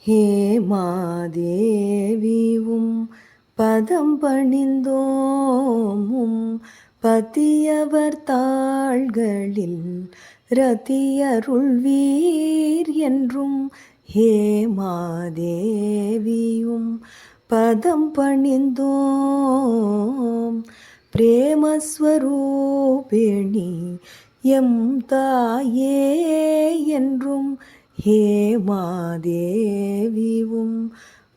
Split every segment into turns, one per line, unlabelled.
ஹேமாதேவியும் பதம் பணிந்தோமும் பதியவர் தாள்களில் ரதியருள்வீர் என்றும் ஹேமாதேவியும் பதம் பணிந்தோம் பிரேமஸ்வரூபிணி எம் தாயே என்றும் ஹேமாதேவியும்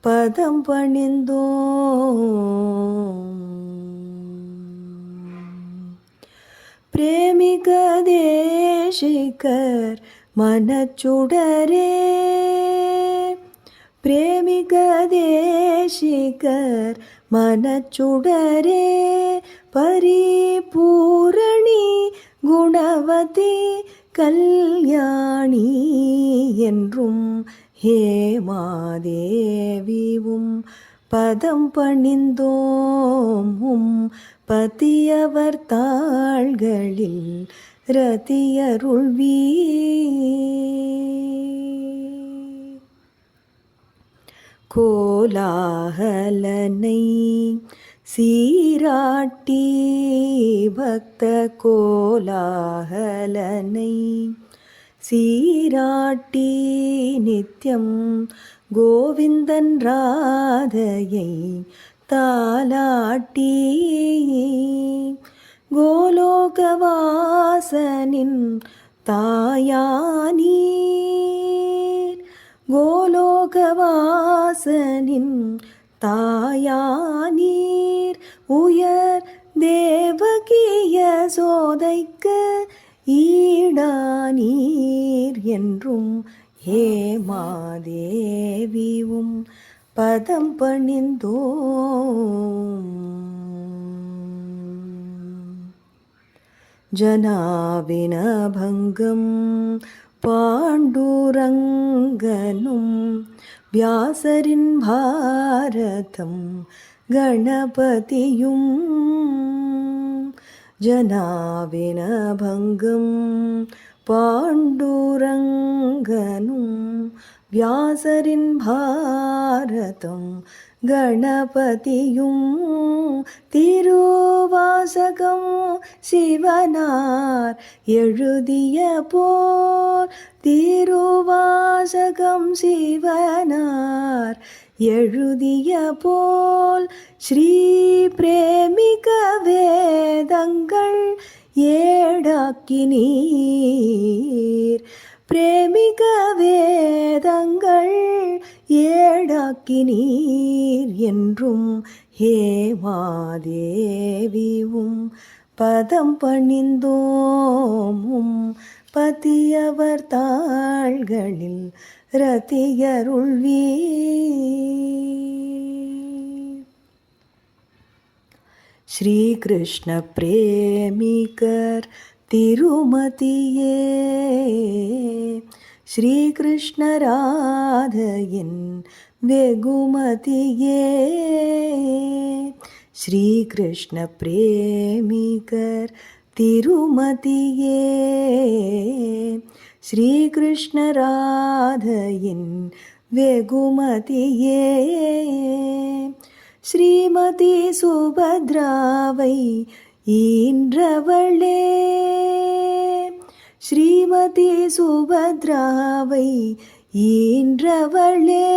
பதம் பணிந்தோம் பிரேமிக தேசிகர் மனச்சுடரே பிரேமிக தேசிகர் மனச்சுடரே பரிபூரணி குணவதி கல்யாணி என்றும் ஹேமாதேவியும் பதம் பணிந்தோம் பதியவர் தாள்களில் ரதியருள்வீர் கோலாகலனை சீராட்டி பக்த கோலாகலனை சீராட்டி நித்யம் கோவிந்தன் ராதையை தாலாட்டி கோலோகவாசனின் தாயானீர் கோலோகவாசனின் தாயானீர் உயர் தேவகிய சோதைக்கு ஈடானீர் என்றும் ஹேமாதேவியும் பதம் பணிந்தோம் ஜனாவினபங்கம் பாண்டுரங்கனும் வியாசரின் பாரதம் கணபதியும் ஜனாவினபங்கம் பாண்டுரங்கனும் வியாசரின் பாரதம் கணபதியும் திருவாசகம் சிவனார் எழுதிய போர் திருவாசகம் சிவனார் எழுதிய போல் ஸ்ரீ பிரேமிக வேதங்கள் ஏடாக்கினீர் பிரேமிக வேதங்கள் ஏடாக்கினீர் என்றும் ஹேமாதேவியும் பதம் பணிந்தோமும் பதியவர் தாள்களில் ரதியருள்வீர் ஸ்ரீ கிருஷ்ண பிரேமிகர் திருமதியே ஸ்ரீ கிருஷ்ண ராதையின் வெகுமதியே ஸ்ரீ கிருஷ்ண பிரேமிகர் திருமதியே ஸ்ரீ கிருஷ்ண ராதையின் வெகுமதியே ஸ்ரீமதி சுபத்ராவை ஈன்றவளே ஸ்ரீமதி சுபத்ராவை ஈன்றவளே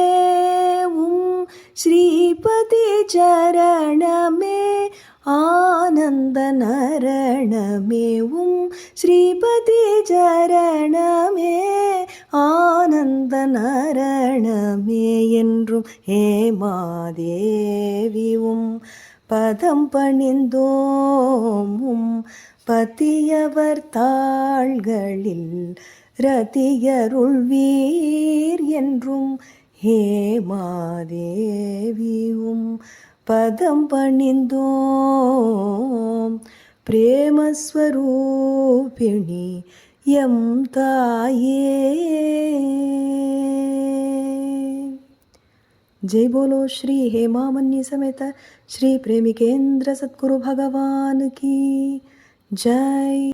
ஸ்ரீபதி சரணமே ஆனந்த நரணமே ஸ்ரீபதி சரணமே ஆனந்த நரணமே என்றும் ஹேமாதேவியும் பதம் பணிந்தோமும் பதியவர் தாள்களில் ரதியருள்வீர் என்றும் ஹேமாதேவியும் பதம் பணிந்தோம் பிரேமஸ்வரூபிணி எம் தாயே. जय बोलो श्री हेमामन्य समेत श्री प्रेमिकेंद्र सद्गुरु भगवान की जय.